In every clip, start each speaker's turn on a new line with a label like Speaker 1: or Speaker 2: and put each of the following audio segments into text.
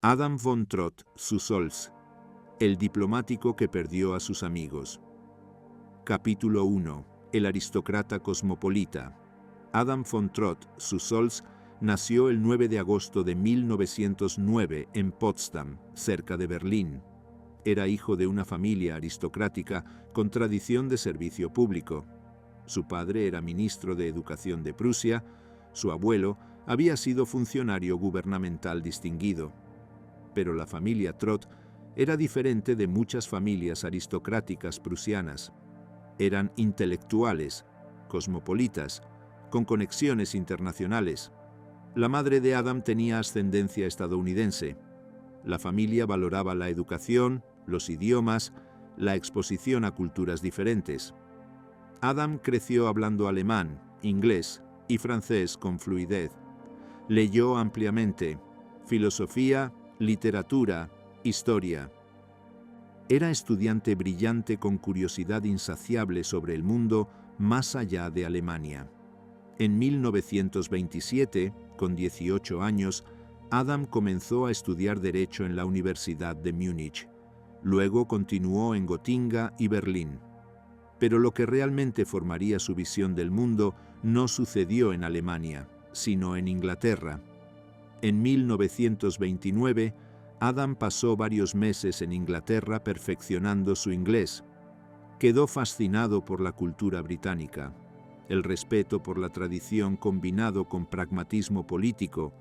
Speaker 1: Adam von Trott zu Solz, el diplomático que perdió a sus amigos. Capítulo 1. El aristócrata cosmopolita. Adam von Trott zu Solz nació el 9 de agosto de 1909 en Potsdam, cerca de Berlín. Era hijo de una familia aristocrática con tradición de servicio público. Su padre era ministro de Educación de Prusia, su abuelo había sido funcionario gubernamental distinguido. Pero la familia Trott era diferente de muchas familias aristocráticas prusianas. Eran intelectuales, cosmopolitas, con conexiones internacionales. La madre de Adam tenía ascendencia estadounidense. La familia valoraba la educación, los idiomas, la exposición a culturas diferentes. Adam creció hablando alemán, inglés y francés con fluidez. Leyó ampliamente filosofía, literatura, historia. Era estudiante brillante con curiosidad insaciable sobre el mundo más allá de Alemania. En 1927, con 18 años, Adam comenzó a estudiar Derecho en la Universidad de Múnich. Luego continuó en Gotinga y Berlín. Pero lo que realmente formaría su visión del mundo no sucedió en Alemania, sino en Inglaterra. En 1929, Adam pasó varios meses en Inglaterra perfeccionando su inglés. Quedó fascinado por la cultura británica, el respeto por la tradición combinado con pragmatismo político,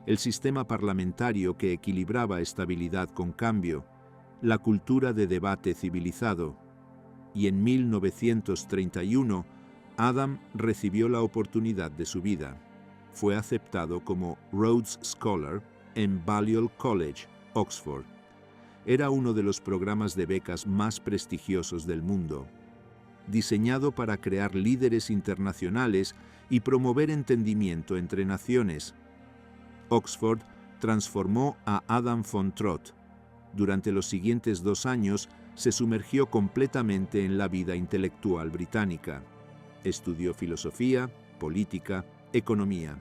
Speaker 1: el sistema parlamentario que equilibraba estabilidad con cambio, la cultura de debate civilizado. Y en 1931, Adam recibió la oportunidad de su vida. Fue aceptado como Rhodes Scholar en Balliol College, Oxford. Era uno de los programas de becas más prestigiosos del mundo, diseñado para crear líderes internacionales y promover entendimiento entre naciones. Oxford transformó a Adam von Trott. Durante los siguientes 2 años se sumergió completamente en la vida intelectual británica. Estudió filosofía, política, economía.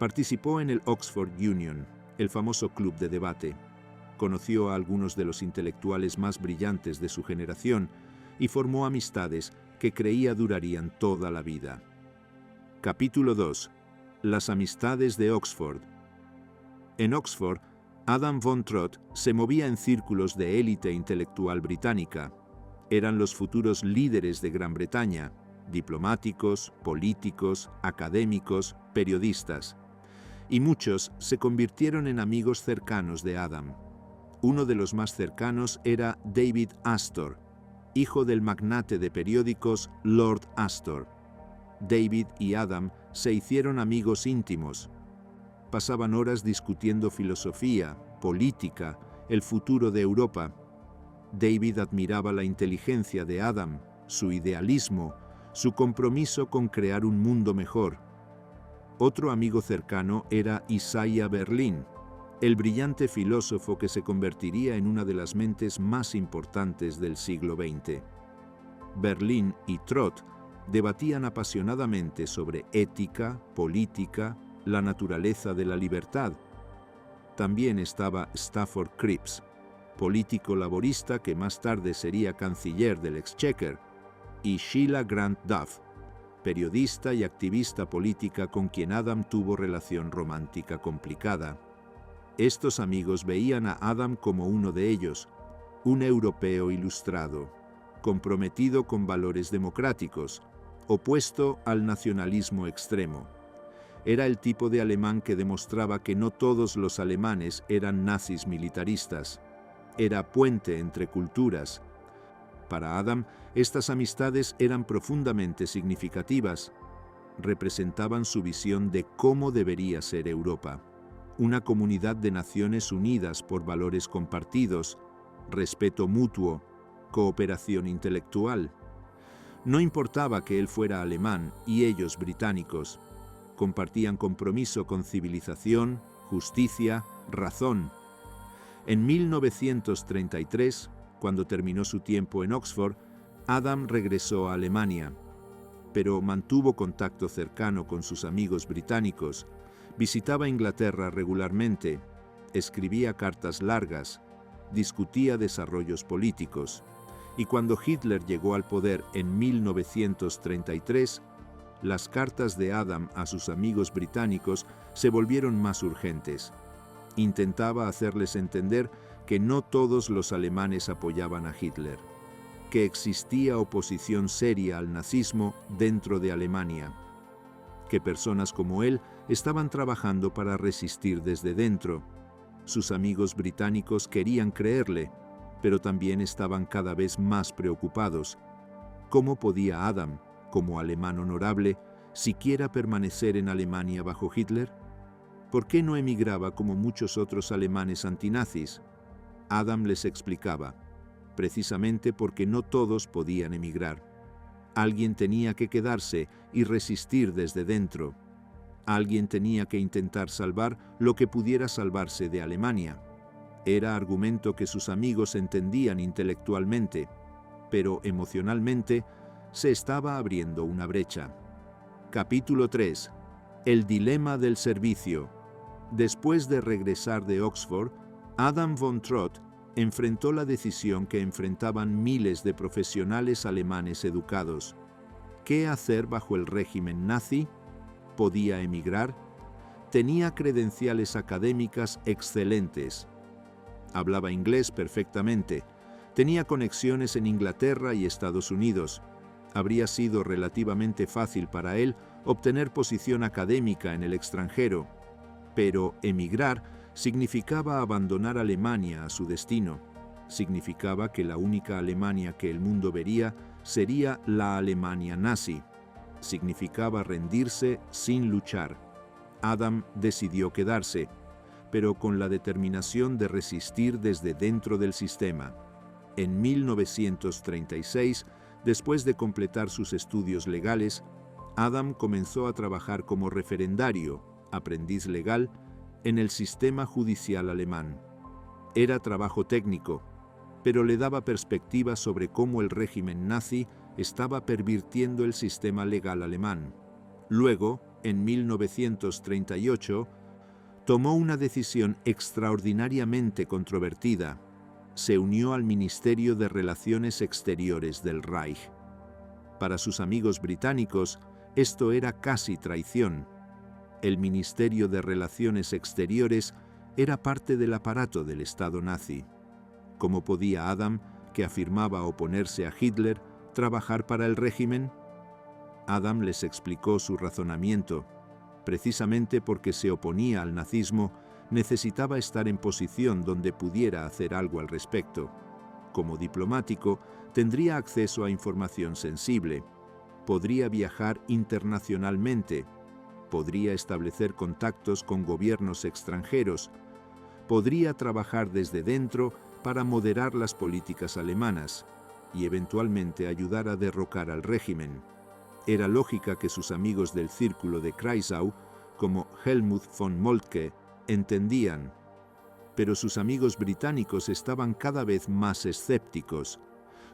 Speaker 1: Participó en el Oxford Union, el famoso club de debate. Conoció a algunos de los intelectuales más brillantes de su generación y formó amistades que creía durarían toda la vida. Capítulo 2. Las amistades de Oxford. En Oxford, Adam von Trott se movía en círculos de élite intelectual británica. Eran los futuros líderes de Gran Bretaña, diplomáticos, políticos, académicos, periodistas. Y muchos se convirtieron en amigos cercanos de Adam. Uno de los más cercanos era David Astor, hijo del magnate de periódicos Lord Astor. David y Adam se hicieron amigos íntimos. Pasaban horas discutiendo filosofía, política, el futuro de Europa. David admiraba la inteligencia de Adam, su idealismo, su compromiso con crear un mundo mejor. Otro amigo cercano era Isaiah Berlin, el brillante filósofo que se convertiría en una de las mentes más importantes del siglo XX. Berlin y Trott debatían apasionadamente sobre ética, política, la naturaleza de la libertad. También estaba Stafford Cripps, político laborista que más tarde sería canciller del Exchequer, y Sheila Grant Duff, periodista y activista política con quien Adam tuvo relación romántica complicada. Estos amigos veían a Adam como uno de ellos, un europeo ilustrado, comprometido con valores democráticos, opuesto al nacionalismo extremo. Era el tipo de alemán que demostraba que no todos los alemanes eran nazis militaristas. Era puente entre culturas. Para Adam, estas amistades eran profundamente significativas. Representaban su visión de cómo debería ser Europa. Una comunidad de naciones unidas por valores compartidos, respeto mutuo, cooperación intelectual. No importaba que él fuera alemán y ellos británicos. Compartían compromiso con civilización, justicia, razón. En 1933, cuando terminó su tiempo en Oxford, Adam regresó a Alemania, pero mantuvo contacto cercano con sus amigos británicos, visitaba Inglaterra regularmente escribía cartas largas, discutía desarrollos políticos, y cuando Hitler llegó al poder en 1933, las cartas de Adam a sus amigos británicos se volvieron más urgentes. Intentaba hacerles entender que no todos los alemanes apoyaban a Hitler, que existía oposición seria al nazismo dentro de Alemania, que personas como él estaban trabajando para resistir desde dentro. Sus amigos británicos querían creerle, pero también estaban cada vez más preocupados. ¿Cómo podía Adam, como alemán honorable, siquiera permanecer en Alemania bajo Hitler? ¿Por qué no emigraba como muchos otros alemanes antinazis? Adam les explicaba, precisamente porque no todos podían emigrar. Alguien tenía que quedarse y resistir desde dentro. Alguien tenía que intentar salvar lo que pudiera salvarse de Alemania. Era argumento que sus amigos entendían intelectualmente, pero emocionalmente se estaba abriendo una brecha. Capítulo 3. El dilema del servicio. Después de regresar de Oxford, Adam von Trott enfrentó la decisión que enfrentaban miles de profesionales alemanes educados. ¿Qué hacer bajo el régimen nazi? ¿Podía emigrar? Tenía credenciales académicas excelentes. Hablaba inglés perfectamente. Tenía conexiones en Inglaterra y Estados Unidos. Habría sido relativamente fácil para él obtener posición académica en el extranjero. Pero emigrar significaba abandonar Alemania a su destino. Significaba que la única Alemania que el mundo vería sería la Alemania nazi. Significaba rendirse sin luchar. Adam decidió quedarse, pero con la determinación de resistir desde dentro del sistema. En 1936, después de completar sus estudios legales, Adam comenzó a trabajar como referendario, aprendiz legal, en el sistema judicial alemán. Era trabajo técnico, pero le daba perspectiva sobre cómo el régimen nazi estaba pervirtiendo el sistema legal alemán. Luego, en 1938, tomó una decisión extraordinariamente controvertida. Se unió al Ministerio de Relaciones Exteriores del Reich. Para sus amigos británicos, esto era casi traición. El Ministerio de Relaciones Exteriores era parte del aparato del Estado nazi. ¿Cómo podía Adam, que afirmaba oponerse a Hitler, trabajar para el régimen? Adam les explicó su razonamiento. Precisamente porque se oponía al nazismo, necesitaba estar en posición donde pudiera hacer algo al respecto. Como diplomático, tendría acceso a información sensible. Podría viajar internacionalmente. Podría establecer contactos con gobiernos extranjeros. Podría trabajar desde dentro para moderar las políticas alemanas y eventualmente ayudar a derrocar al régimen. Era lógica que sus amigos del círculo de Kreisau, como Helmut von Moltke, entendían. Pero sus amigos británicos estaban cada vez más escépticos.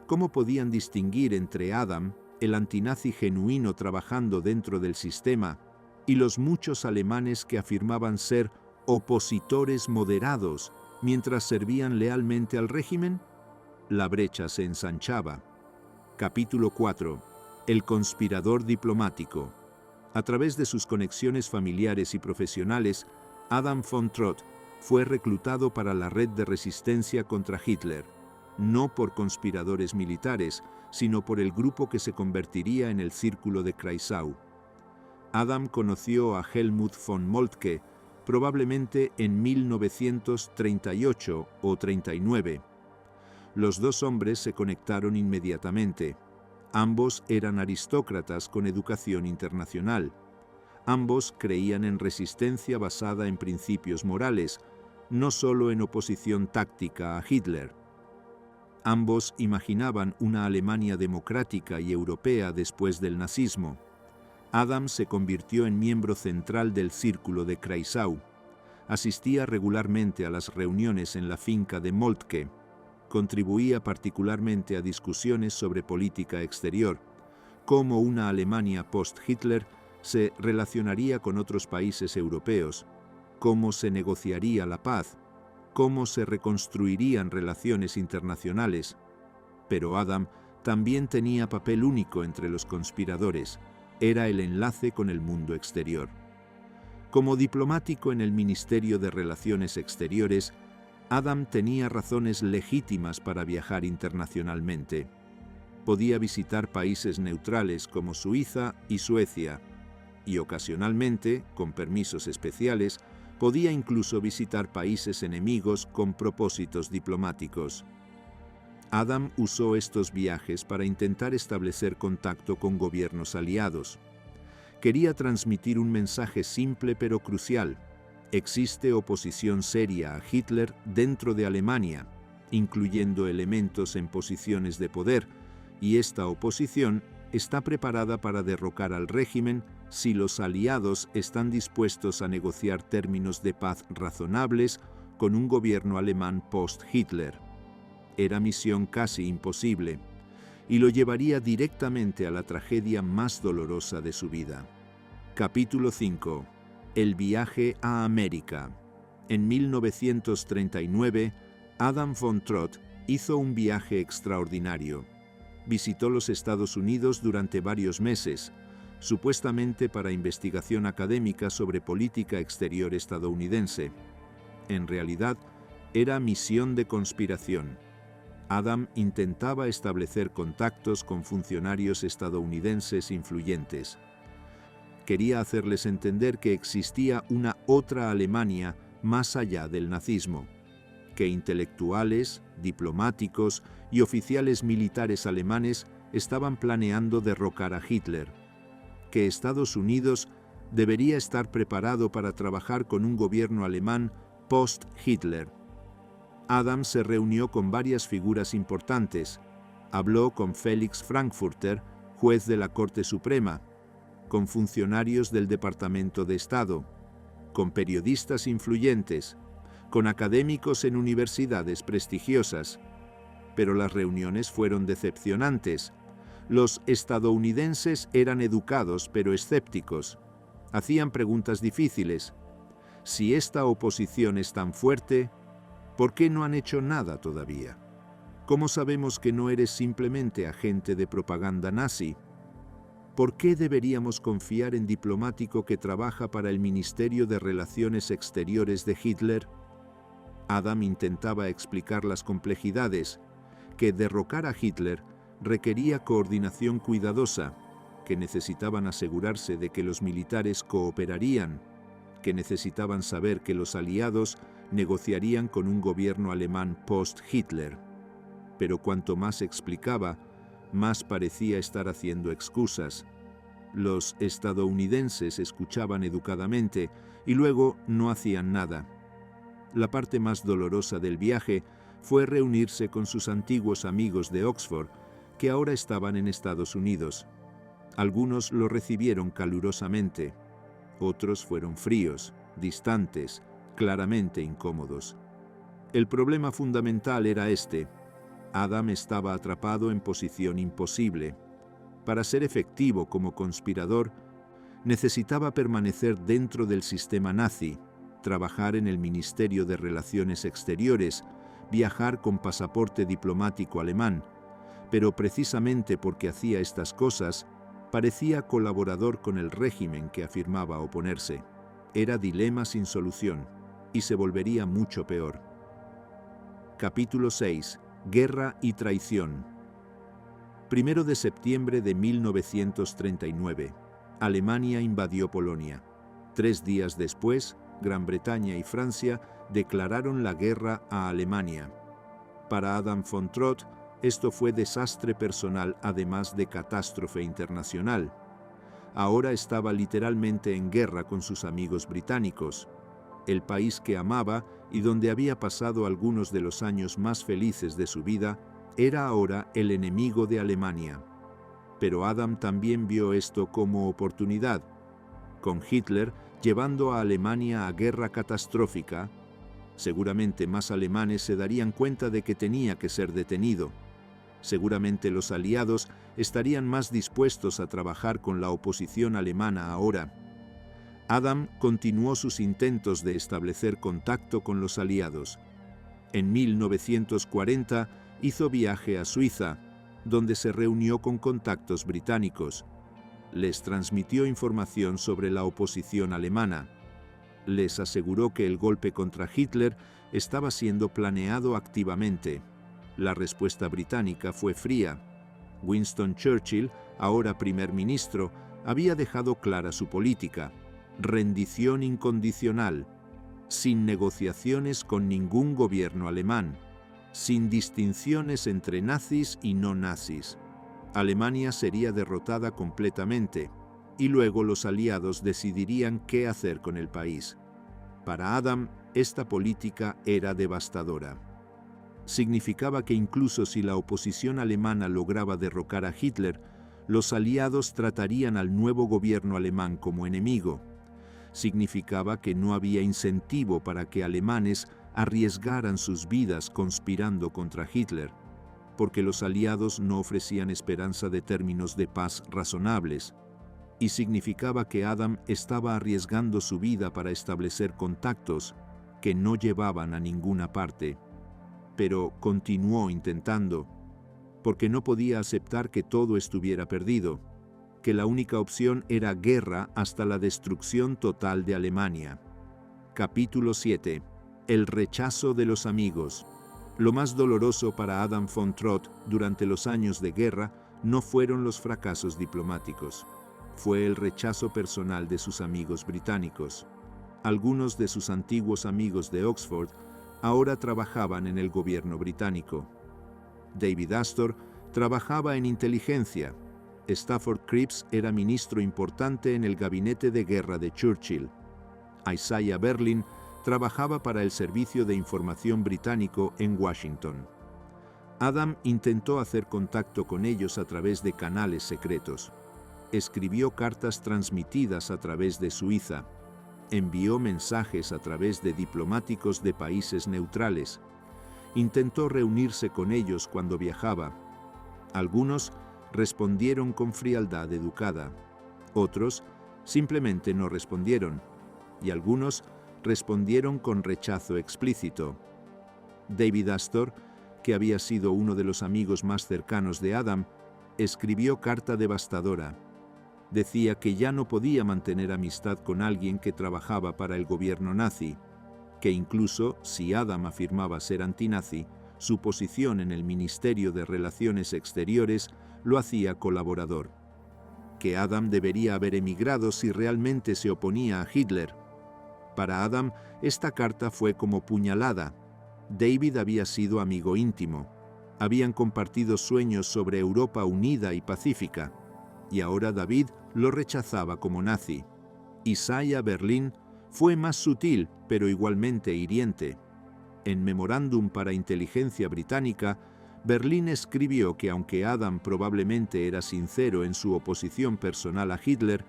Speaker 1: ¿Cómo podían distinguir entre Adam, el antinazi genuino trabajando dentro del sistema, y los muchos alemanes que afirmaban ser opositores moderados mientras servían lealmente al régimen? La brecha se ensanchaba. Capítulo 4. El conspirador diplomático. A través de sus conexiones familiares y profesionales, Adam von Trott fue reclutado para la red de resistencia contra Hitler, no por conspiradores militares, sino por el grupo que se convertiría en el Círculo de Kreisau. Adam conoció a Helmut von Moltke probablemente en 1938 o 39. Los dos hombres se conectaron inmediatamente. Ambos eran aristócratas con educación internacional. Ambos creían en resistencia basada en principios morales, no solo en oposición táctica a Hitler. Ambos imaginaban una Alemania democrática y europea después del nazismo. Adam se convirtió en miembro central del Círculo de Kreisau. Asistía regularmente a las reuniones en la finca de Moltke. Contribuía particularmente a discusiones sobre política exterior, cómo una Alemania post-Hitler se relacionaría con otros países europeos, cómo se negociaría la paz, cómo se reconstruirían relaciones internacionales. Pero Adam también tenía papel único entre los conspiradores. Era el enlace con el mundo exterior. Como diplomático en el Ministerio de Relaciones Exteriores, Adam tenía razones legítimas para viajar internacionalmente. Podía visitar países neutrales como Suiza y Suecia, y ocasionalmente, con permisos especiales, podía incluso visitar países enemigos con propósitos diplomáticos. Adam usó estos viajes para intentar establecer contacto con gobiernos aliados. Quería transmitir un mensaje simple pero crucial. Existe oposición seria a Hitler dentro de Alemania, incluyendo elementos en posiciones de poder, y esta oposición está preparada para derrocar al régimen si los aliados están dispuestos a negociar términos de paz razonables con un gobierno alemán post-Hitler. Era misión casi imposible, y lo llevaría directamente a la tragedia más dolorosa de su vida. Capítulo 5. El viaje a América. En 1939, Adam von Trott hizo un viaje extraordinario. Visitó los Estados Unidos durante varios meses, supuestamente para investigación académica sobre política exterior estadounidense. En realidad, era misión de conspiración. Adam intentaba establecer contactos con funcionarios estadounidenses influyentes. Quería hacerles entender que existía una otra Alemania más allá del nazismo, que intelectuales, diplomáticos y oficiales militares alemanes estaban planeando derrocar a Hitler, que Estados Unidos debería estar preparado para trabajar con un gobierno alemán post-Hitler. Adam se reunió con varias figuras importantes. Habló con Felix Frankfurter, juez de la Corte Suprema, con funcionarios del Departamento de Estado, con periodistas influyentes, con académicos en universidades prestigiosas. Pero las reuniones fueron decepcionantes. Los estadounidenses eran educados pero escépticos. Hacían preguntas difíciles. Si esta oposición es tan fuerte, ¿por qué no han hecho nada todavía? ¿Cómo sabemos que no eres simplemente agente de propaganda nazi? ¿Por qué deberíamos confiar en diplomático que trabaja para el Ministerio de Relaciones Exteriores de Hitler? Adam intentaba explicar las complejidades, que derrocar a Hitler requería coordinación cuidadosa, que necesitaban asegurarse de que los militares cooperarían, que necesitaban saber que los aliados negociarían con un gobierno alemán post-Hitler. Pero cuanto más explicaba, más parecía estar haciendo excusas. Los estadounidenses escuchaban educadamente y luego no hacían nada. La parte más dolorosa del viaje fue reunirse con sus antiguos amigos de Oxford, que ahora estaban en Estados Unidos. Algunos lo recibieron calurosamente, otros fueron fríos, distantes, claramente incómodos. El problema fundamental era este: Adam estaba atrapado en posición imposible. Para ser efectivo como conspirador, necesitaba permanecer dentro del sistema nazi, trabajar en el Ministerio de Relaciones Exteriores, viajar con pasaporte diplomático alemán, pero precisamente porque hacía estas cosas, parecía colaborador con el régimen que afirmaba oponerse. Era dilema sin solución, y se volvería mucho peor. Capítulo 6. Guerra y traición. 1 de septiembre de 1939. Alemania invadió Polonia. 3 días después, Gran Bretaña y Francia declararon la guerra a Alemania. Para Adam von Trott, esto fue desastre personal además de catástrofe internacional. Ahora estaba literalmente en guerra con sus amigos británicos. El país que amaba y donde había pasado algunos de los años más felices de su vida, era ahora el enemigo de Alemania. Pero Adam también vio esto como oportunidad. Con Hitler llevando a Alemania a guerra catastrófica, seguramente más alemanes se darían cuenta de que tenía que ser detenido. Seguramente los aliados estarían más dispuestos a trabajar con la oposición alemana ahora. Adam continuó sus intentos de establecer contacto con los aliados, En 1940 hizo viaje a Suiza, donde se reunió con contactos británicos. Les transmitió información sobre la oposición alemana. Les aseguró que el golpe contra Hitler estaba siendo planeado activamente. La respuesta británica fue fría. Winston Churchill, ahora primer ministro, había dejado clara su política: rendición incondicional, sin negociaciones con ningún gobierno alemán, sin distinciones entre nazis y no nazis. Alemania sería derrotada completamente, y luego los aliados decidirían qué hacer con el país. Para Adam, esta política era devastadora. Significaba que incluso si la oposición alemana lograba derrocar a Hitler, los aliados tratarían al nuevo gobierno alemán como enemigo. Significaba que no había incentivo para que alemanes arriesgaran sus vidas conspirando contra Hitler, porque los aliados no ofrecían esperanza de términos de paz razonables. Y significaba que Adam estaba arriesgando su vida para establecer contactos que no llevaban a ninguna parte. Pero continuó intentando, porque no podía aceptar que todo estuviera perdido, que la única opción era guerra hasta la destrucción total de Alemania. Capítulo 7. El rechazo de los amigos. Lo más doloroso para Adam von Trott durante los años de guerra no fueron los fracasos diplomáticos. Fue el rechazo personal de sus amigos británicos. Algunos de sus antiguos amigos de Oxford ahora trabajaban en el gobierno británico. David Astor trabajaba en inteligencia. Stafford Cripps era ministro importante en el gabinete de guerra de Churchill. Isaiah Berlin trabajaba para el Servicio de Información británico en Washington. Adam intentó hacer contacto con ellos a través de canales secretos. Escribió cartas transmitidas a través de Suiza. Envió mensajes a través de diplomáticos de países neutrales. Intentó reunirse con ellos cuando viajaba. Algunos respondieron con frialdad educada. Otros simplemente no respondieron. Y algunos respondieron con rechazo explícito. David Astor, que había sido uno de los amigos más cercanos de Adam, escribió carta devastadora. Decía que ya no podía mantener amistad con alguien que trabajaba para el gobierno nazi, que incluso si Adam afirmaba ser antinazi, su posición en el Ministerio de Relaciones Exteriores lo hacía colaborador. Que Adam debería haber emigrado si realmente se oponía a Hitler. Para Adam, esta carta fue como puñalada. David había sido amigo íntimo. Habían compartido sueños sobre Europa unida y pacífica. Y ahora David lo rechazaba como nazi. Isaiah Berlin fue más sutil, pero igualmente hiriente. En Memorándum para Inteligencia Británica, Berlin escribió que aunque Adam probablemente era sincero en su oposición personal a Hitler,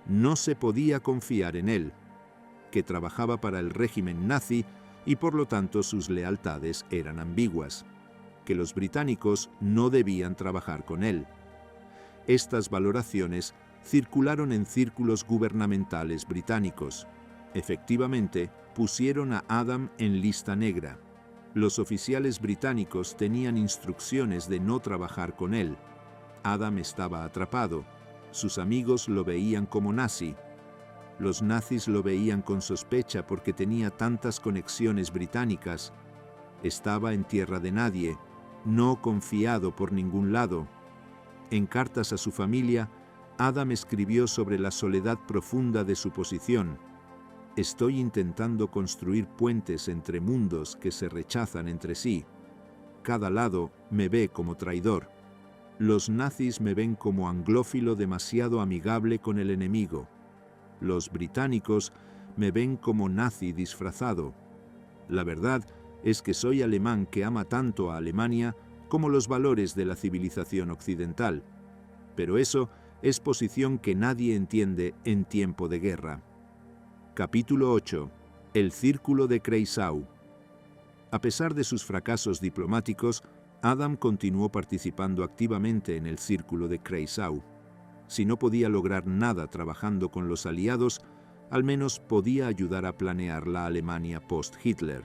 Speaker 1: no se podía confiar en él, que trabajaba para el régimen nazi y por lo tanto sus lealtades eran ambiguas, que los británicos no debían trabajar con él. Estas valoraciones circularon en círculos gubernamentales británicos. Efectivamente, pusieron a Adam en lista negra. Los oficiales británicos tenían instrucciones de no trabajar con él. Adam estaba atrapado. Sus amigos lo veían como nazi. Los nazis lo veían con sospecha porque tenía tantas conexiones británicas. Estaba en tierra de nadie, no confiado por ningún lado. En cartas a su familia, Adam escribió sobre la soledad profunda de su posición. Estoy intentando construir puentes entre mundos que se rechazan entre sí. Cada lado me ve como traidor. Los nazis me ven como anglófilo demasiado amigable con el enemigo. Los británicos me ven como nazi disfrazado. La verdad es que soy alemán que ama tanto a Alemania como los valores de la civilización occidental. Pero eso es posición que nadie entiende en tiempo de guerra. Capítulo 8. El Círculo de Kreisau. A pesar de sus fracasos diplomáticos, Adam continuó participando activamente en el Círculo de Kreisau. Si no podía lograr nada trabajando con los aliados, al menos podía ayudar a planear la Alemania post-Hitler.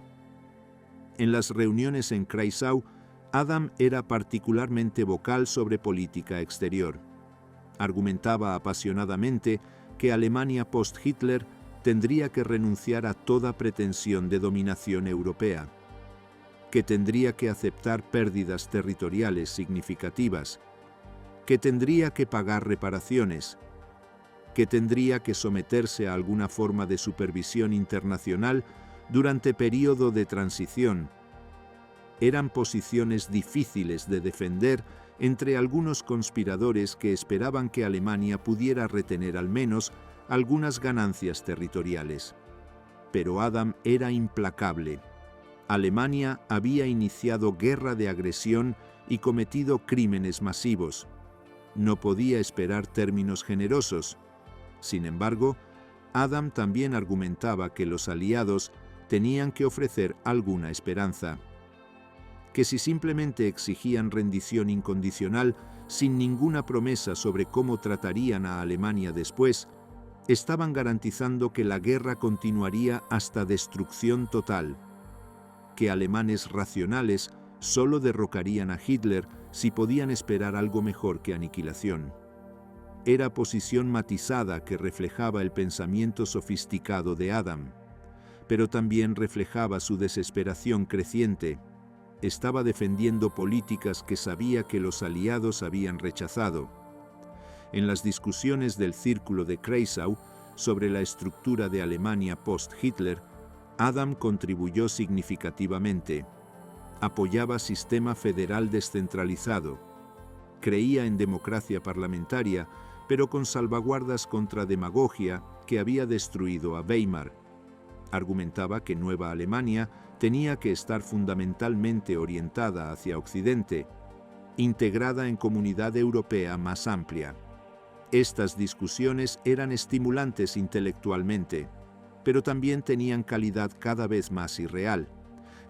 Speaker 1: En las reuniones en Kreisau, Adam era particularmente vocal sobre política exterior. Argumentaba apasionadamente que Alemania post-Hitler tendría que renunciar a toda pretensión de dominación europea, que tendría que aceptar pérdidas territoriales significativas, que tendría que pagar reparaciones, que tendría que someterse a alguna forma de supervisión internacional durante período de transición. Eran posiciones difíciles de defender entre algunos conspiradores que esperaban que Alemania pudiera retener al menos algunas ganancias territoriales. Pero Adam era implacable. Alemania había iniciado guerra de agresión y cometido crímenes masivos. No podía esperar términos generosos. Sin embargo, Adam también argumentaba que los aliados tenían que ofrecer alguna esperanza, que si simplemente exigían rendición incondicional sin ninguna promesa sobre cómo tratarían a Alemania después, estaban garantizando que la guerra continuaría hasta destrucción total, que alemanes racionales solo derrocarían a Hitler si podían esperar algo mejor que aniquilación. Era posición matizada que reflejaba el pensamiento sofisticado de Adam, pero también reflejaba su desesperación creciente. Estaba defendiendo políticas que sabía que los aliados habían rechazado. En las discusiones del Círculo de Kreisau sobre la estructura de Alemania post-Hitler, Adam contribuyó significativamente. Apoyaba sistema federal descentralizado. Creía en democracia parlamentaria, pero con salvaguardas contra demagogia que había destruido a Weimar. Argumentaba que Nueva Alemania tenía que estar fundamentalmente orientada hacia Occidente, integrada en comunidad europea más amplia. Estas discusiones eran estimulantes intelectualmente, pero también tenían calidad cada vez más irreal.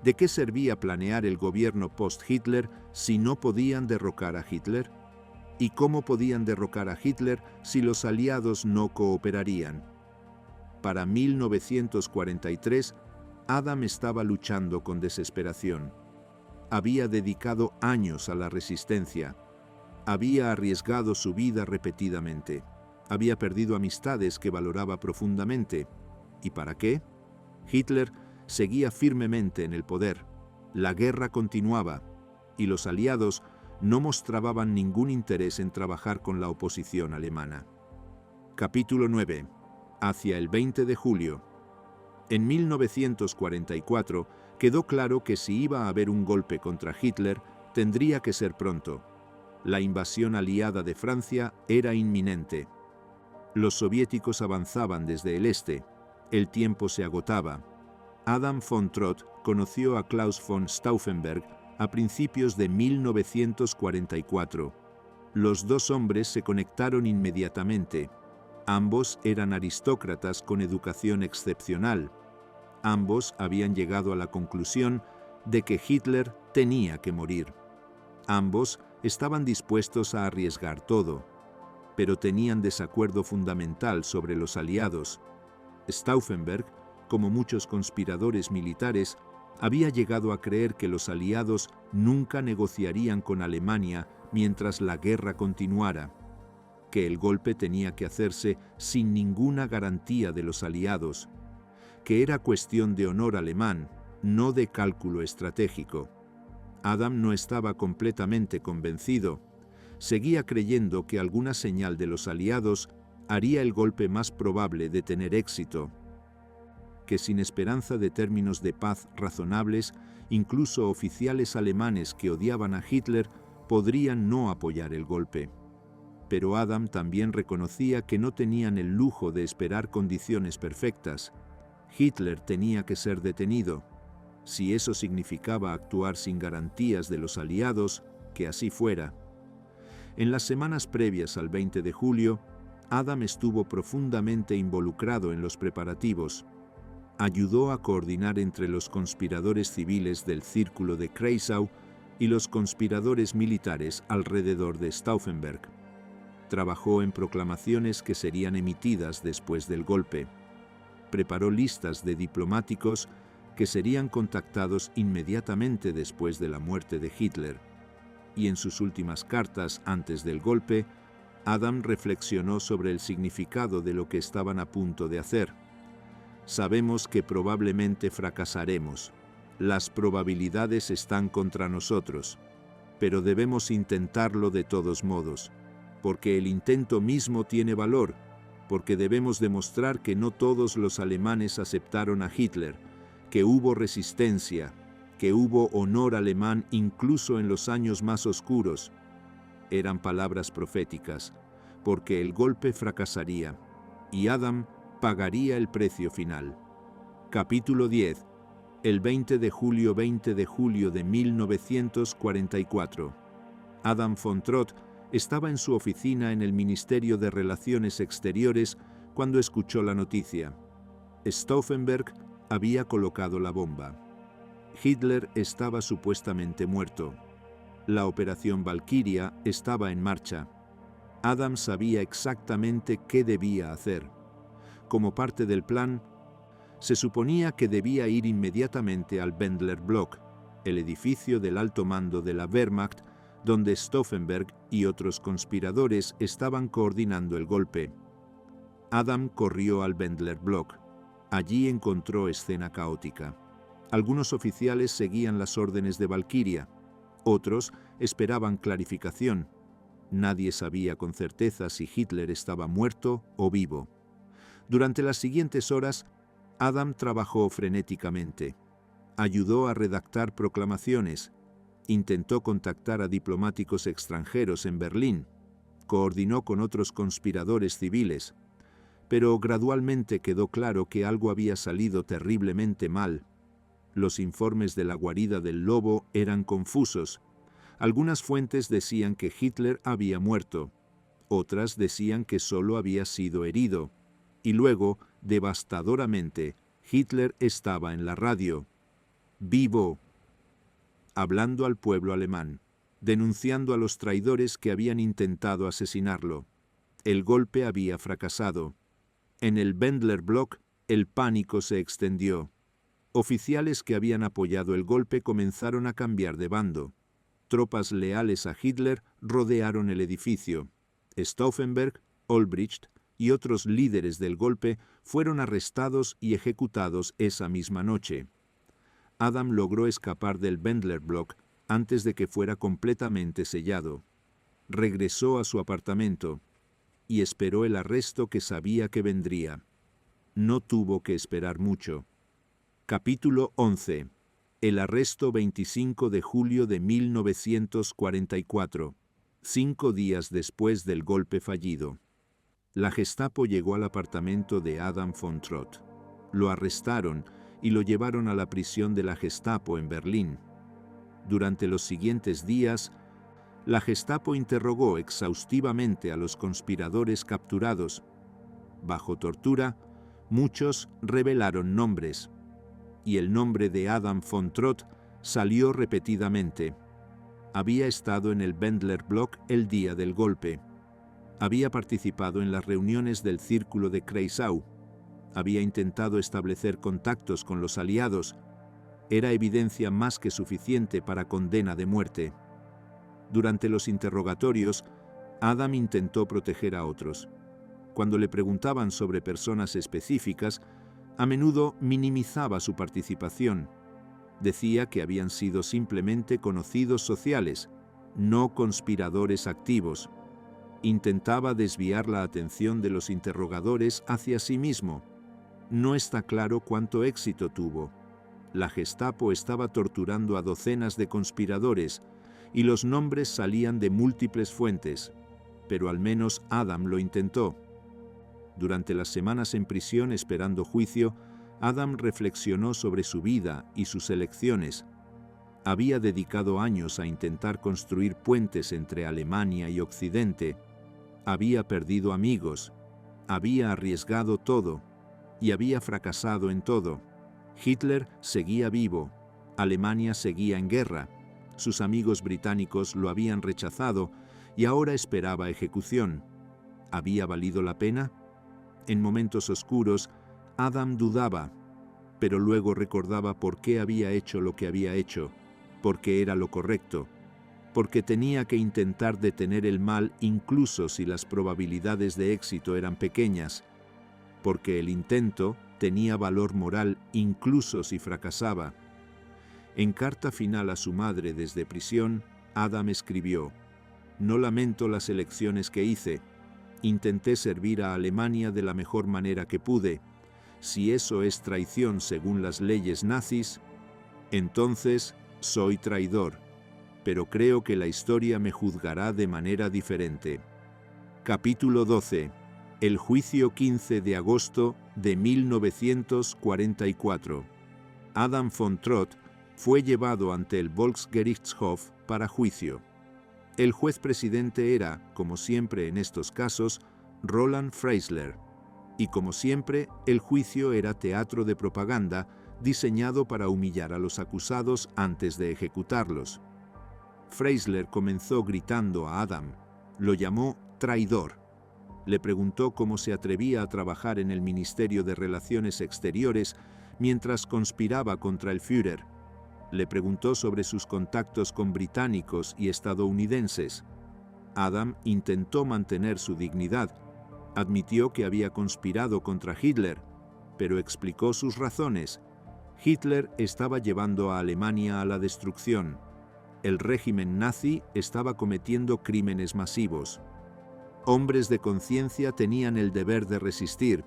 Speaker 1: ¿De qué servía planear el gobierno post-Hitler si no podían derrocar a Hitler? ¿Y cómo podían derrocar a Hitler si los aliados no cooperarían? Para 1943, Adam estaba luchando con desesperación. Había dedicado años a la resistencia. Había arriesgado su vida repetidamente. Había perdido amistades que valoraba profundamente. ¿Y para qué? Hitler seguía firmemente en el poder. La guerra continuaba y los aliados no mostraban ningún interés en trabajar con la oposición alemana. Capítulo 9. Hacia el 20 de julio. En 1944 quedó claro que si iba a haber un golpe contra Hitler, tendría que ser pronto. La invasión aliada de Francia era inminente. Los soviéticos avanzaban desde el este. El tiempo se agotaba. Adam von Trott conoció a Klaus von Stauffenberg a principios de 1944. Los dos hombres se conectaron inmediatamente. Ambos eran aristócratas con educación excepcional. Ambos habían llegado a la conclusión de que Hitler tenía que morir. Ambos estaban dispuestos a arriesgar todo, pero tenían desacuerdo fundamental sobre los aliados. Stauffenberg, como muchos conspiradores militares, había llegado a creer que los aliados nunca negociarían con Alemania mientras la guerra continuara, que el golpe tenía que hacerse sin ninguna garantía de los aliados, que era cuestión de honor alemán, no de cálculo estratégico. Adam no estaba completamente convencido. Seguía creyendo que alguna señal de los aliados haría el golpe más probable de tener éxito, que sin esperanza de términos de paz razonables, incluso oficiales alemanes que odiaban a Hitler podrían no apoyar el golpe. Pero Adam también reconocía que no tenían el lujo de esperar condiciones perfectas. Hitler tenía que ser detenido. Si eso significaba actuar sin garantías de los aliados, que así fuera. En las semanas previas al 20 de julio, Adam estuvo profundamente involucrado en los preparativos. Ayudó a coordinar entre los conspiradores civiles del Círculo de Kreisau y los conspiradores militares alrededor de Stauffenberg. Trabajó en proclamaciones que serían emitidas después del golpe. Preparó listas de diplomáticos que serían contactados inmediatamente después de la muerte de Hitler. Y en sus últimas cartas antes del golpe, Adam reflexionó sobre el significado de lo que estaban a punto de hacer. Sabemos que probablemente fracasaremos. Las probabilidades están contra nosotros, pero debemos intentarlo de todos modos, porque el intento mismo tiene valor, porque debemos demostrar que no todos los alemanes aceptaron a Hitler, que hubo resistencia, que hubo honor alemán incluso en los años más oscuros. Eran palabras proféticas, porque el golpe fracasaría, y Adam pagaría el precio final. Capítulo 10. El 20 de julio de 1944. Adam von Trott estaba en su oficina en el Ministerio de Relaciones Exteriores cuando escuchó la noticia. Stauffenberg había colocado la bomba. Hitler estaba supuestamente muerto. La operación Valkyria estaba en marcha. Adam sabía exactamente qué debía hacer. Como parte del plan, se suponía que debía ir inmediatamente al Wendler Block, el edificio del alto mando de la Wehrmacht, donde Stauffenberg y otros conspiradores estaban coordinando el golpe. Adam corrió al Wendler Block. Allí encontró escena caótica. Algunos oficiales seguían las órdenes de Valkyria, otros esperaban clarificación. Nadie sabía con certeza si Hitler estaba muerto o vivo. Durante las siguientes horas, Adam trabajó frenéticamente. Ayudó a redactar proclamaciones, intentó contactar a diplomáticos extranjeros en Berlín, coordinó con otros conspiradores civiles, pero gradualmente quedó claro que algo había salido terriblemente mal. Los informes de la guarida del lobo eran confusos. Algunas fuentes decían que Hitler había muerto, otras decían que solo había sido herido, y luego, devastadoramente, Hitler estaba en la radio, vivo, hablando al pueblo alemán, denunciando a los traidores que habían intentado asesinarlo. El golpe había fracasado. En el Wendler Block, el pánico se extendió. Oficiales que habían apoyado el golpe comenzaron a cambiar de bando. Tropas leales a Hitler rodearon el edificio. Stauffenberg, Olbricht y otros líderes del golpe fueron arrestados y ejecutados esa misma noche. Adam logró escapar del Wendler Block antes de que fuera completamente sellado. Regresó a su apartamento y esperó el arresto que sabía que vendría. No tuvo que esperar mucho. Capítulo 11. El arresto 25 de julio de 1944, 5 días después del golpe fallido. La Gestapo llegó al apartamento de Adam von Trott. Lo arrestaron y lo llevaron a la prisión de la Gestapo en Berlín. Durante los siguientes días, la Gestapo interrogó exhaustivamente a los conspiradores capturados. Bajo tortura, muchos revelaron nombres, y el nombre de Adam von Trott salió repetidamente. Había estado en el Wendler Block el día del golpe. Había participado en las reuniones del Círculo de Kreisau. Había intentado establecer contactos con los aliados. Era evidencia más que suficiente para condena de muerte. Durante los interrogatorios, Adam intentó proteger a otros. Cuando le preguntaban sobre personas específicas, a menudo minimizaba su participación. Decía que habían sido simplemente conocidos sociales, no conspiradores activos. Intentaba desviar la atención de los interrogadores hacia sí mismo. No está claro cuánto éxito tuvo. La Gestapo estaba torturando a docenas de conspiradores y los nombres salían de múltiples fuentes, pero al menos Adam lo intentó. Durante las semanas en prisión esperando juicio, Adam reflexionó sobre su vida y sus elecciones. Había dedicado años a intentar construir puentes entre Alemania y Occidente. Había perdido amigos, había arriesgado todo y había fracasado en todo. Hitler seguía vivo, Alemania seguía en guerra, sus amigos británicos lo habían rechazado y ahora esperaba ejecución. ¿Había valido la pena? En momentos oscuros, Adam dudaba. pero luego recordaba por qué había hecho lo que había hecho, porque era lo correcto, porque tenía que intentar detener el mal incluso si las probabilidades de éxito eran pequeñas, porque el intento tenía valor moral incluso si fracasaba. En carta final a su madre desde prisión, Adam escribió: «No lamento las elecciones que hice. Intenté servir a Alemania de la mejor manera que pude. Si eso es traición según las leyes nazis, entonces soy traidor, pero creo que la historia me juzgará de manera diferente». Capítulo 12. El juicio 15 de agosto de 1944. Adam von Trott fue llevado ante el Volksgerichtshof para juicio. El juez presidente era, como siempre en estos casos, Roland Freisler, y como siempre, el juicio era teatro de propaganda diseñado para humillar a los acusados antes de ejecutarlos. Freisler comenzó gritando a Adam, lo llamó traidor. Le preguntó cómo se atrevía a trabajar en el Ministerio de Relaciones Exteriores mientras conspiraba contra el Führer. Le preguntó sobre sus contactos con británicos y estadounidenses. Adam intentó mantener su dignidad. Admitió que había conspirado contra Hitler, pero explicó sus razones. Hitler estaba llevando a Alemania a la destrucción. El régimen nazi estaba cometiendo crímenes masivos. Hombres de conciencia tenían el deber de resistir.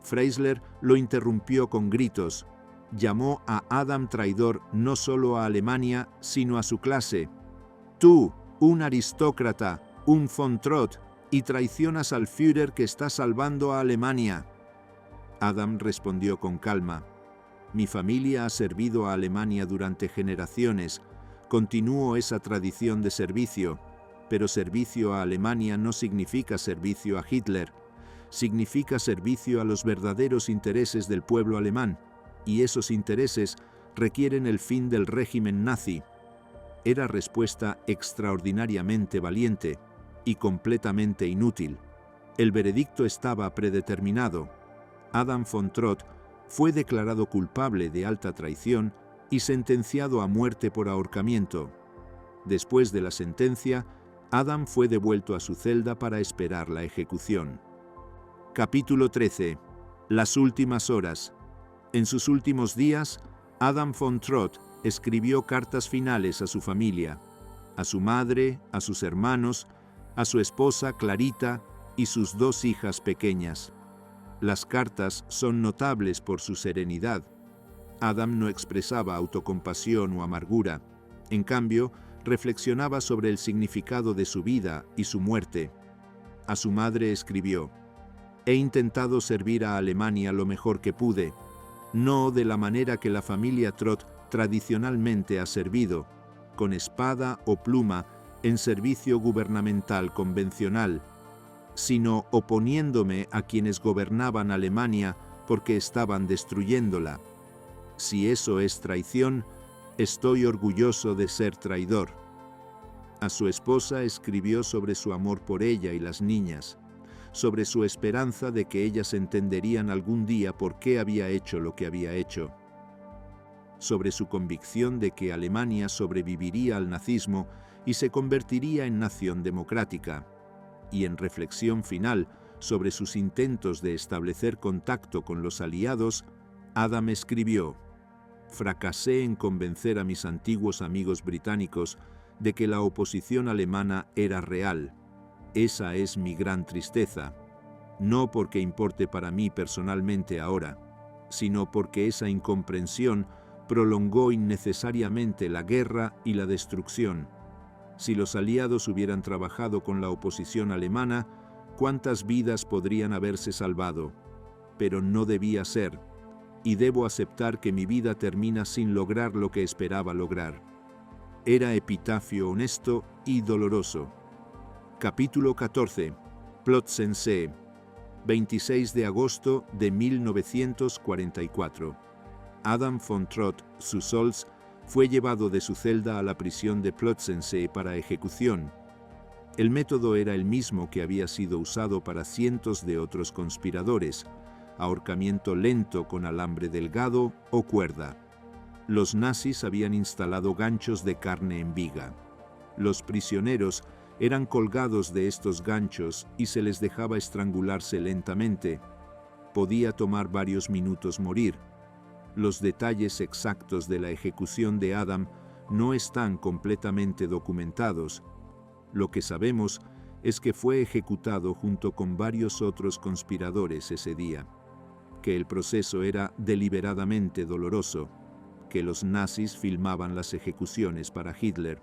Speaker 1: Freisler lo interrumpió con gritos. Llamó a Adam traidor no solo a Alemania, sino a su clase. «Tú, un aristócrata, un von Trott, y traicionas al Führer que está salvando a Alemania». Adam respondió con calma: «Mi familia ha servido a Alemania durante generaciones. Continúo esa tradición de servicio, pero servicio a Alemania no significa servicio a Hitler. Significa servicio a los verdaderos intereses del pueblo alemán, y esos intereses requieren el fin del régimen nazi». Era respuesta extraordinariamente valiente y completamente inútil. El veredicto estaba predeterminado. Adam von Trott fue declarado culpable de alta traición y sentenciado a muerte por ahorcamiento. Después de la sentencia, Adam fue devuelto a su celda para esperar la ejecución. Capítulo 13. Las últimas horas. En sus últimos días, Adam von Trott escribió cartas finales a su familia, a su madre, a sus hermanos, a su esposa Clarita y sus 2 hijas pequeñas. Las cartas son notables por su serenidad. Adam no expresaba autocompasión o amargura. En cambio, reflexionaba sobre el significado de su vida y su muerte. A su madre escribió: «He intentado servir a Alemania lo mejor que pude, no de la manera que la familia Trott tradicionalmente ha servido, con espada o pluma en servicio gubernamental convencional, sino oponiéndome a quienes gobernaban Alemania porque estaban destruyéndola. Si eso es traición, estoy orgulloso de ser traidor». A su esposa escribió sobre su amor por ella y las niñas, sobre su esperanza de que ellas entenderían algún día por qué había hecho lo que había hecho, sobre su convicción de que Alemania sobreviviría al nazismo y se convertiría en nación democrática, y en reflexión final sobre sus intentos de establecer contacto con los aliados, Adam escribió: «Fracasé en convencer a mis antiguos amigos británicos de que la oposición alemana era real. Esa es mi gran tristeza, no porque importe para mí personalmente ahora, sino porque esa incomprensión prolongó innecesariamente la guerra y la destrucción. Si los aliados hubieran trabajado con la oposición alemana, ¿cuántas vidas podrían haberse salvado? Pero no debía ser, y debo aceptar que mi vida termina sin lograr lo que esperaba lograr». Era epitafio honesto y doloroso. Capítulo 14. Plötzensee, 26 de agosto de 1944. Adam von Trott zu Solz fue llevado de su celda a la prisión de Plötzensee para ejecución. El método era el mismo que había sido usado para cientos de otros conspiradores. ahorcamiento lento con alambre delgado o cuerda. Los nazis habían instalado ganchos de carne en viga. Los prisioneros eran colgados de estos ganchos y se les dejaba estrangularse lentamente. Podía tomar varios minutos morir. Los detalles exactos de la ejecución de Adam no están completamente documentados. Lo que sabemos es que fue ejecutado junto con varios otros conspiradores ese día, que el proceso era deliberadamente doloroso, que los nazis filmaban las ejecuciones para Hitler.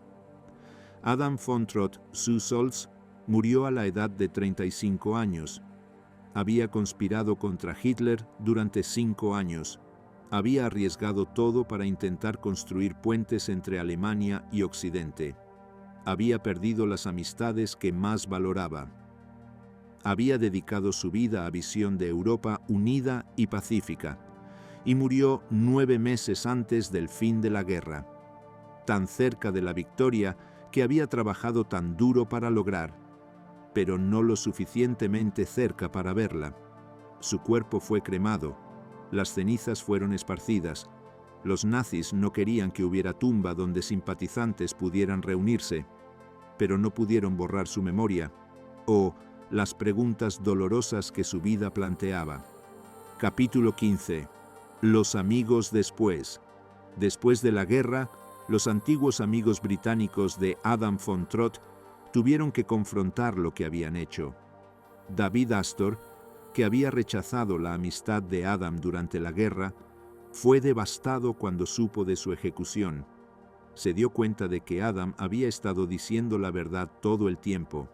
Speaker 1: Adam von Trott zu Solz murió a la edad de 35 años. Había conspirado contra Hitler durante 5 años. Había arriesgado todo para intentar construir puentes entre Alemania y Occidente. Había perdido las amistades que más valoraba. Había dedicado su vida a visión de Europa unida y pacífica, y murió 9 meses antes del fin de la guerra, tan cerca de la victoria que había trabajado tan duro para lograr, pero no lo suficientemente cerca para verla. Su cuerpo fue cremado, las cenizas fueron esparcidas. Los nazis no querían que hubiera tumba donde simpatizantes pudieran reunirse, pero no pudieron borrar su memoria o las preguntas dolorosas que su vida planteaba. Capítulo 15. Los amigos después. Después de la guerra, los antiguos amigos británicos de Adam von Trott tuvieron que confrontar lo que habían hecho. David Astor, que había rechazado la amistad de Adam durante la guerra, fue devastado cuando supo de su ejecución. Se dio cuenta de que Adam había estado diciendo la verdad todo el tiempo,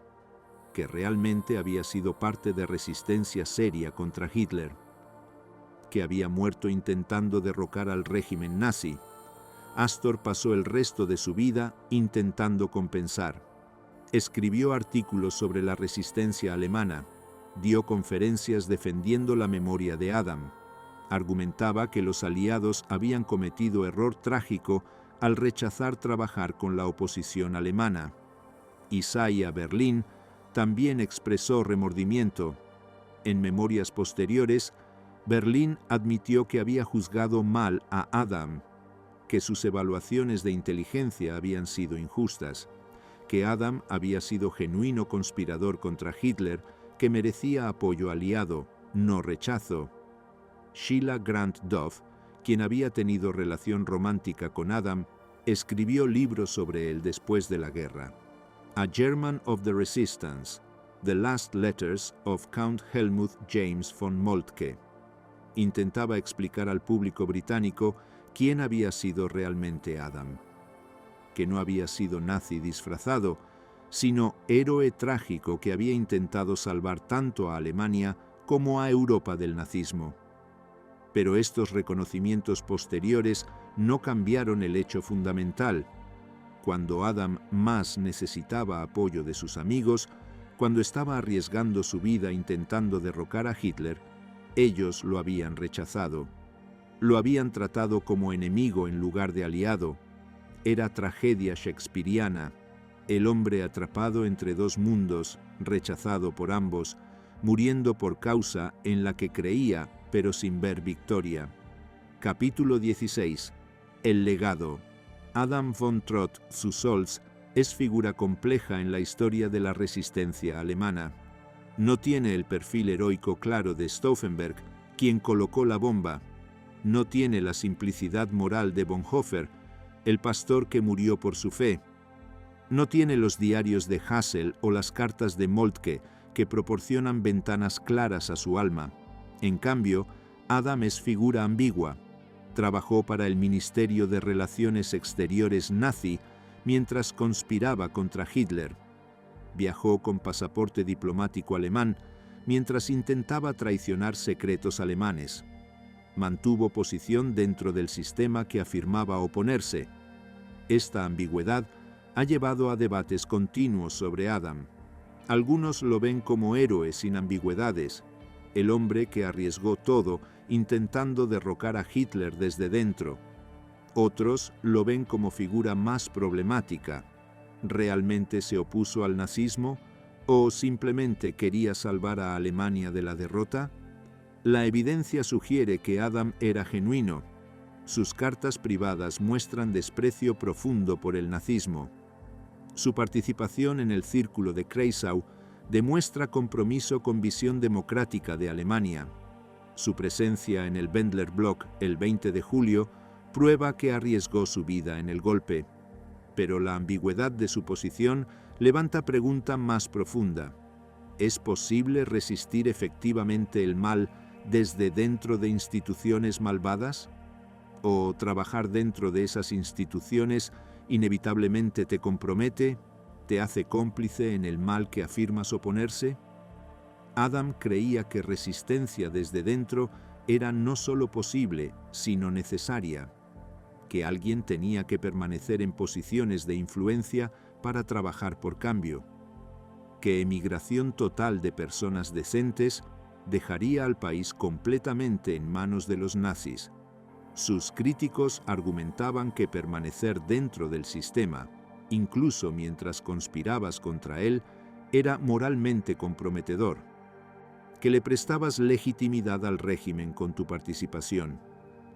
Speaker 1: que realmente había sido parte de resistencia seria contra Hitler, que había muerto intentando derrocar al régimen nazi. Astor pasó el resto de su vida intentando compensar. Escribió artículos sobre la resistencia alemana, dio conferencias defendiendo la memoria de Adam. Argumentaba que los aliados habían cometido error trágico al rechazar trabajar con la oposición alemana. Isaiah Berlin también expresó remordimiento. En memorias posteriores, Berlin admitió que había juzgado mal a Adam, que sus evaluaciones de inteligencia habían sido injustas, que Adam había sido genuino conspirador contra Hitler que merecía apoyo aliado, no rechazo. Sheila Grant Duff, quien había tenido relación romántica con Adam, escribió libros sobre él después de la guerra. A German of the Resistance, The Last Letters of Count Helmuth James von Moltke. Intentaba explicar al público británico quién había sido realmente Adam. Que no había sido nazi disfrazado, sino héroe trágico que había intentado salvar tanto a Alemania como a Europa del nazismo. Pero estos reconocimientos posteriores no cambiaron el hecho fundamental. Cuando Adam más necesitaba apoyo de sus amigos, cuando estaba arriesgando su vida intentando derrocar a Hitler, ellos lo habían rechazado. Lo habían tratado como enemigo en lugar de aliado. Era tragedia shakespeariana. El hombre atrapado entre dos mundos, rechazado por ambos, muriendo por causa en la que creía, pero sin ver victoria. Capítulo 16. El legado. Adam von Trott zu Solz es figura compleja en la historia de la resistencia alemana. No tiene el perfil heroico claro de Stauffenberg, quien colocó la bomba. No tiene la simplicidad moral de Bonhoeffer, el pastor que murió por su fe. No tiene los diarios de Hassel o las cartas de Moltke, que proporcionan ventanas claras a su alma. En cambio, Adam es figura ambigua. Trabajó para el Ministerio de Relaciones Exteriores nazi mientras conspiraba contra Hitler. Viajó con pasaporte diplomático alemán mientras intentaba traicionar secretos alemanes. Mantuvo posición dentro del sistema que afirmaba oponerse. Esta ambigüedad ha llevado a debates continuos sobre Adam. Algunos lo ven como héroe sin ambigüedades, el hombre que arriesgó todo intentando derrocar a Hitler desde dentro. Otros lo ven como figura más problemática. ¿Realmente se opuso al nazismo o simplemente quería salvar a Alemania de la derrota? La evidencia sugiere que Adam era genuino. Sus cartas privadas muestran desprecio profundo por el nazismo. Su participación en el Círculo de Kreisau demuestra compromiso con visión democrática de Alemania. Su presencia en el Wendler Block el 20 de julio prueba que arriesgó su vida en el golpe. Pero la ambigüedad de su posición levanta pregunta más profunda. ¿Es posible resistir efectivamente el mal desde dentro de instituciones malvadas? ¿O trabajar dentro de esas instituciones inevitablemente te compromete, te hace cómplice en el mal que afirmas oponerse? Adam creía que resistencia desde dentro era no solo posible, sino necesaria, que alguien tenía que permanecer en posiciones de influencia para trabajar por cambio, que emigración total de personas decentes dejaría al país completamente en manos de los nazis. Sus críticos argumentaban que permanecer dentro del sistema, incluso mientras conspirabas contra él, era moralmente comprometedor, que le prestabas legitimidad al régimen con tu participación.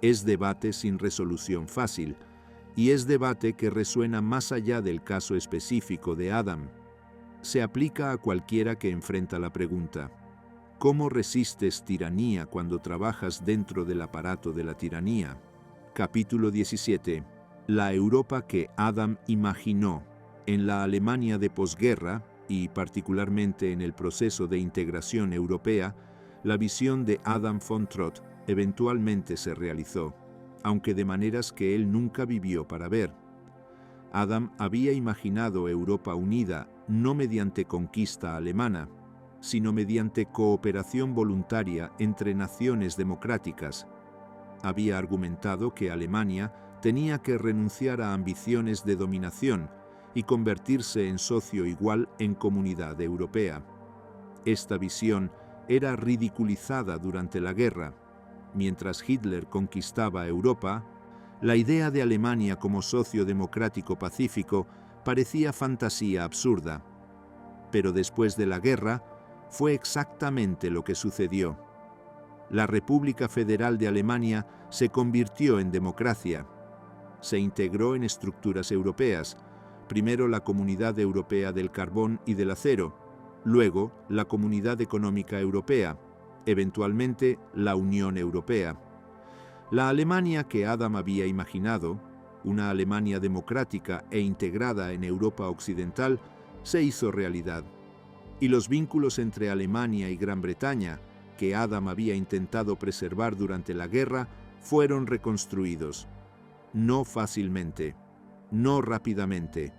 Speaker 1: Es debate sin resolución fácil, y es debate que resuena más allá del caso específico de Adam. Se aplica a cualquiera que enfrenta la pregunta: ¿cómo resistes tiranía cuando trabajas dentro del aparato de la tiranía? Capítulo 17. La Europa que Adam imaginó. En la Alemania de posguerra, y particularmente en el proceso de integración europea, la visión de Adam von Trott eventualmente se realizó, aunque de maneras que él nunca vivió para ver. Adam había imaginado Europa unida no mediante conquista alemana, sino mediante cooperación voluntaria entre naciones democráticas. Había argumentado que Alemania tenía que renunciar a ambiciones de dominación y convertirse en socio igual en Comunidad Europea. Esta visión era ridiculizada durante la guerra. Mientras Hitler conquistaba Europa, la idea de Alemania como socio democrático pacífico parecía fantasía absurda. Pero después de la guerra, fue exactamente lo que sucedió. La República Federal de Alemania se convirtió en democracia. Se integró en estructuras europeas, primero la Comunidad Europea del Carbón y del Acero, luego la Comunidad Económica Europea, eventualmente la Unión Europea. La Alemania que Adam había imaginado, una Alemania democrática e integrada en Europa Occidental, se hizo realidad. Y los vínculos entre Alemania y Gran Bretaña, que Adam había intentado preservar durante la guerra, fueron reconstruidos. No fácilmente, no rápidamente,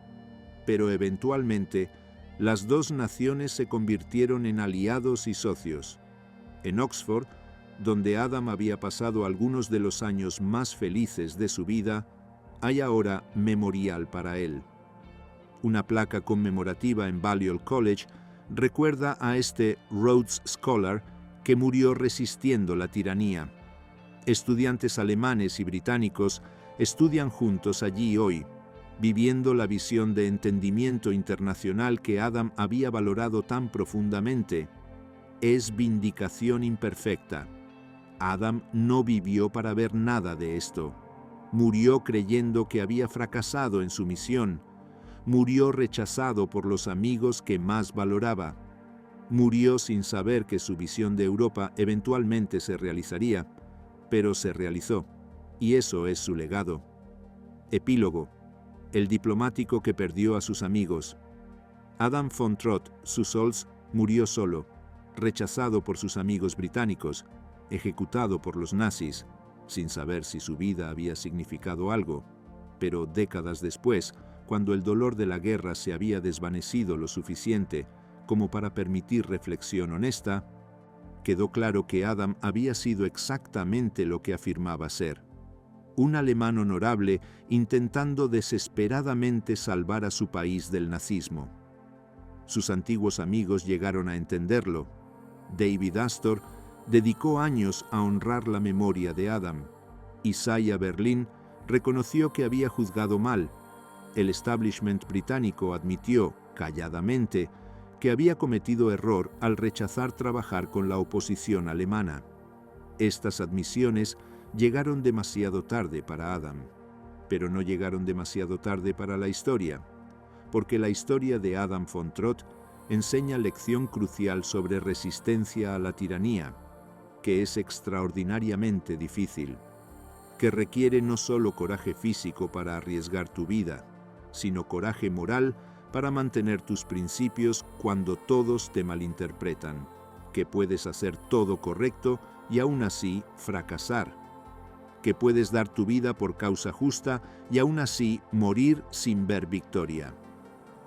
Speaker 1: pero eventualmente las dos naciones se convirtieron en aliados y socios. En Oxford, donde Adam había pasado algunos de los años más felices de su vida, hay ahora memorial para él. Una placa conmemorativa en Balliol College recuerda a este Rhodes Scholar que murió resistiendo la tiranía. Estudiantes alemanes y británicos estudian juntos allí hoy, viviendo la visión de entendimiento internacional que Adam había valorado tan profundamente. Es vindicación imperfecta. Adam no vivió para ver nada de esto. Murió creyendo que había fracasado en su misión. Murió rechazado por los amigos que más valoraba. Murió sin saber que su visión de Europa eventualmente se realizaría, pero se realizó, y eso es su legado. Epílogo. El diplomático que perdió a sus amigos. Adam von Trott zu Solz murió solo, rechazado por sus amigos británicos, ejecutado por los nazis, sin saber si su vida había significado algo, pero décadas después, cuando el dolor de la guerra se había desvanecido lo suficiente como para permitir reflexión honesta, quedó claro que Adam había sido exactamente lo que afirmaba ser: un alemán honorable intentando desesperadamente salvar a su país del nazismo. Sus antiguos amigos llegaron a entenderlo. David Astor dedicó años a honrar la memoria de Adam. Isaiah Berlin reconoció que había juzgado mal. El establishment británico admitió, calladamente, que había cometido error al rechazar trabajar con la oposición alemana. Estas admisiones llegaron demasiado tarde para Adam, pero no llegaron demasiado tarde para la historia, porque la historia de Adam von Trott enseña lección crucial sobre resistencia a la tiranía, que es extraordinariamente difícil, que requiere no solo coraje físico para arriesgar tu vida, sino coraje moral para mantener tus principios cuando todos te malinterpretan, que puedes hacer todo correcto y aún así fracasar, que puedes dar tu vida por causa justa y aún así morir sin ver victoria.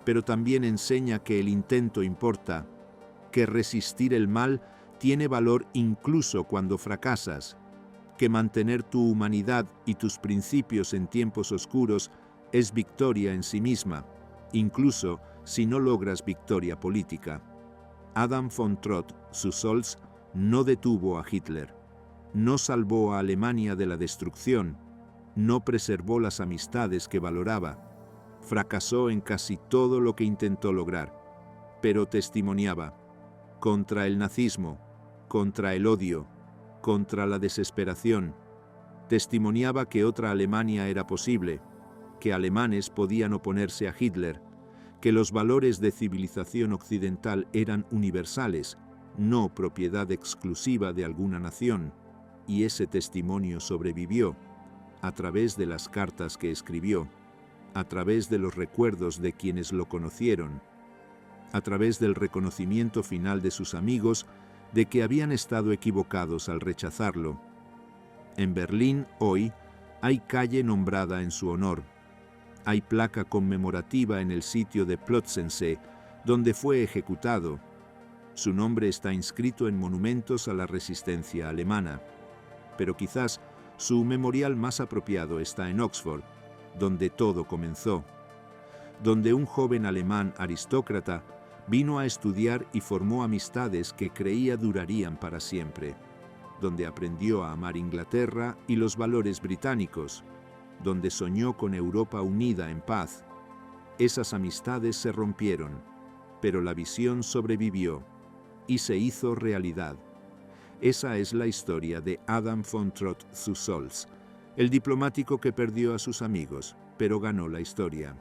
Speaker 1: Pero también enseña que el intento importa, que resistir el mal tiene valor incluso cuando fracasas, que mantener tu humanidad y tus principios en tiempos oscuros es victoria en sí misma, incluso si no logras victoria política. Adam von Trott zu Solz no detuvo a Hitler, no salvó a Alemania de la destrucción, no preservó las amistades que valoraba, fracasó en casi todo lo que intentó lograr, pero testimoniaba contra el nazismo, contra el odio, contra la desesperación. Testimoniaba que otra Alemania era posible, que alemanes podían oponerse a Hitler, que los valores de civilización occidental eran universales, no propiedad exclusiva de alguna nación, y ese testimonio sobrevivió a través de las cartas que escribió, a través de los recuerdos de quienes lo conocieron, a través del reconocimiento final de sus amigos de que habían estado equivocados al rechazarlo. En Berlín, hoy, hay calle nombrada en su honor. Hay placa conmemorativa en el sitio de Plötzensee, donde fue ejecutado. Su nombre está inscrito en monumentos a la resistencia alemana. Pero quizás su memorial más apropiado está en Oxford, donde todo comenzó, donde un joven alemán aristócrata vino a estudiar y formó amistades que creía durarían para siempre, donde aprendió a amar Inglaterra y los valores británicos, donde soñó con Europa unida en paz. Esas amistades se rompieron, pero la visión sobrevivió y se hizo realidad. Esa es la historia de Adam von Trott zu Solz, el diplomático que perdió a sus amigos, pero ganó la historia.